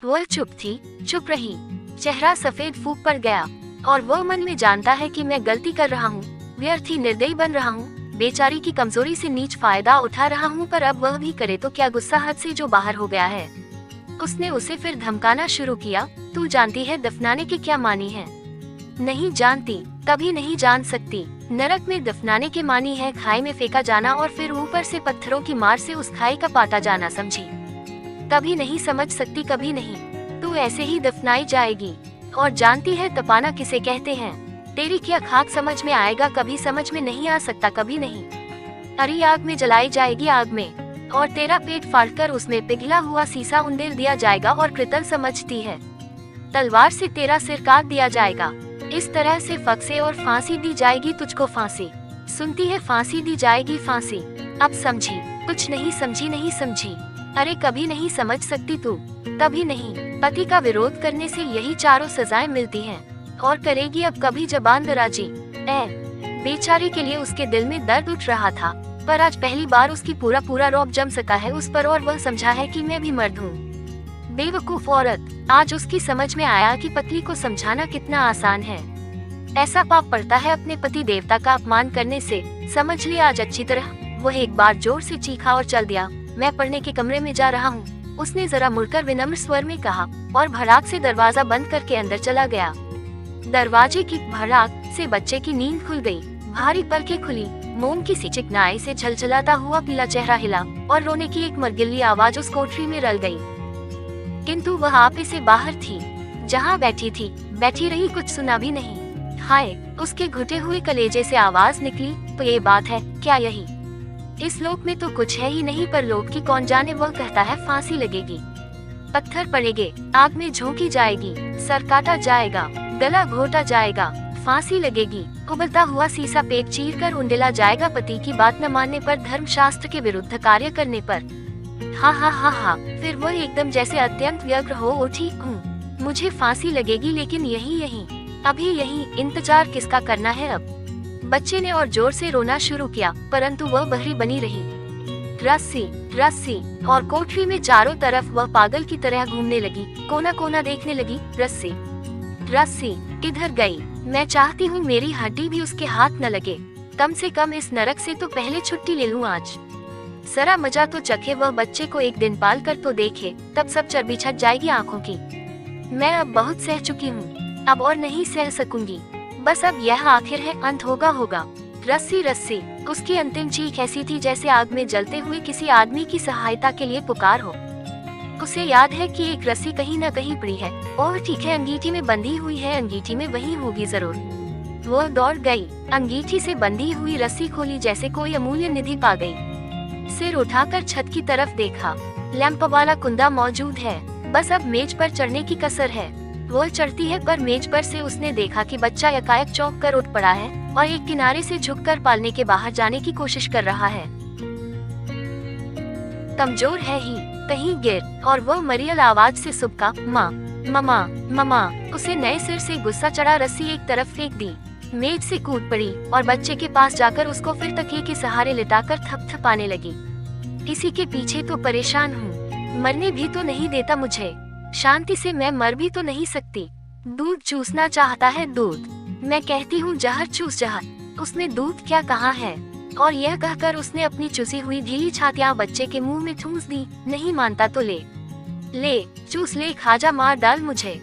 वह चुप थी, चुप रही। चेहरा सफेद फूक पड़ गया और वह मन में जानता है कि मैं गलती कर रहा हूँ, व्यर्थ ही निर्दयी बन रहा हूँ, बेचारी की कमजोरी से नीच फायदा उठा रहा हूँ। पर अब वह भी करे तो क्या, गुस्सा हद से जो बाहर हो गया है। उसने उसे फिर धमकाना शुरू किया, तू जानती है दफनाने के क्या मानी है? नहीं जानती, कभी नहीं जान सकती। नरक में दफनाने के मानी है खाई में फेंका जाना और फिर ऊपर से पत्थरों की मार से उस खाई का पाटा जाना, समझी? कभी नहीं समझ सकती, कभी नहीं। तू ऐसे ही दफनाई जाएगी। और जानती है तपाना किसे कहते हैं? तेरी क्या खाक समझ में आएगा, कभी समझ में नहीं आ सकता, कभी नहीं। अरे आग में जलाई जाएगी, आग में, और तेरा पेट फाड़कर उसमें पिघला हुआ सीसा उंडेल दिया जाएगा। और कृतल समझती है? तलवार से तेरा सिर काट दिया जाएगा। इस तरह से फक्से और फांसी दी जाएगी तुझको, फांसी। सुनती है, फांसी दी जाएगी, फांसी। अब समझी? कुछ नहीं समझी, नहीं समझी। अरे कभी नहीं समझ सकती तू, कभी नहीं। पति का विरोध करने से यही चारों सजाएं मिलती हैं। और करेगी अब कभी जबान दराजी। बेचारी के लिए उसके दिल में दर्द उठ रहा था, पर आज पहली बार उसकी पूरा रौब जम सका है उस पर और वह समझा है कि मैं भी मर्द हूँ। बेवकूफ औरत। आज उसकी समझ में आया कि पत्नी को समझाना कितना आसान है। ऐसा पाप पड़ता है अपने पति देवता का अपमान करने से, समझ लिया आज अच्छी तरह। वह एक बार जोर से चीखा और चल दिया। मैं पढ़ने के कमरे में जा रहा हूँ, उसने जरा मुड़कर विनम्र स्वर में कहा और भड़ाक से दरवाजा बंद करके अंदर चला गया। दरवाजे की भड़ाक से बच्चे की नींद खुल गई, भारी पलकें खुली, मोम की सी चिकनाई से झलझलाता हुआ पीला चेहरा हिला और रोने की एक मरगिली आवाज उस कोठरी में रल गई। किंतु वह आपे से बाहर थी, जहाँ बैठी थी, बैठी रही, कुछ सुना भी नहीं। हाय, उसके घुटे हुए कलेजे से आवाज निकली, तो ये बात है क्या? यही इस लोक में तो कुछ है ही नहीं, पर लोक की कौन जाने। वह कहता है फांसी लगेगी, पत्थर पड़ेंगे, आग में झोंकी जाएगी, सर काटा जाएगा, गला घोटा जाएगा, फांसी लगेगी, उबलता हुआ सीसा पेट चीर कर उंडेला जाएगा, पति की बात न मानने पर, धर्मशास्त्र के विरुद्ध कार्य करने पर। हाँ हाँ हाँ हाँ। फिर वह एकदम जैसे अत्यंत व्यग्र हो उठी, मुझे फांसी लगेगी, लेकिन यही अभी यही, इंतजार किसका करना है अब? बच्चे ने और जोर से रोना शुरू किया, परंतु वह बहरी बनी रही। रस्सी रस्सी। और कोठरी में चारों तरफ वह पागल की तरह घूमने लगी, कोना कोना देखने लगी। रस्सी रस्सी किधर गई? मैं चाहती हूँ मेरी हड्डी भी उसके हाथ न लगे। कम से कम इस नरक से तो पहले छुट्टी ले लूँ आज। जरा मजा तो चखे, वह बच्चे को एक दिन पाल कर तो देखे, तब सब चर्बी छट जाएगी आँखों की। मैं अब बहुत सह चुकी हूँ, अब और नहीं सह सकूंगी। बस अब यह आखिर है, अंत होगा। रस्सी रस्सी। उसकी अंतिम चीख ऐसी थी जैसे आग में जलते हुए किसी आदमी की सहायता के लिए पुकार हो। उसे याद है कि एक रस्सी कहीं न कहीं पड़ी है। ओह ठीक है, अंगीठी में बंधी हुई है, अंगीठी में वही होगी जरूर। वह दौड़ गई, अंगीठी से बंधी हुई रस्सी खोली, जैसे कोई अमूल्य निधि पा गई। सिर उठाकर छत की तरफ देखा, लैंप वाला कुंदा मौजूद है, बस अब मेज पर चढ़ने की कसर है। वो चढ़ती है, पर मेज पर से उसने देखा कि बच्चा एकाएक चौंक कर उठ पड़ा है और एक किनारे से झुककर पालने के बाहर जाने की कोशिश कर रहा है। कमजोर है ही, कहीं गिर, और वो मरियल आवाज से सुबका, माँ ममा ममा। उसे नए सिर से गुस्सा चढ़ा, रस्सी एक तरफ फेंक दी, मेज से कूद पड़ी और बच्चे के पास जाकर उसको फिर तकिए के सहारे लिटाकर थपथपाने लगी। इसी के पीछे तो परेशान हूँ, मरने भी तो नहीं देता मुझे, शांति से मैं मर भी तो नहीं सकती। दूध चूसना चाहता है, दूध। मैं कहती हूँ जहर चूस जहर। उसने दूध क्या कहा है? और यह कहकर उसने अपनी चूसी हुई ढीली छातियाँ बच्चे के मुंह में ठूंस दी। नहीं मानता तो ले चूस ले, खाजा मार डाल मुझे।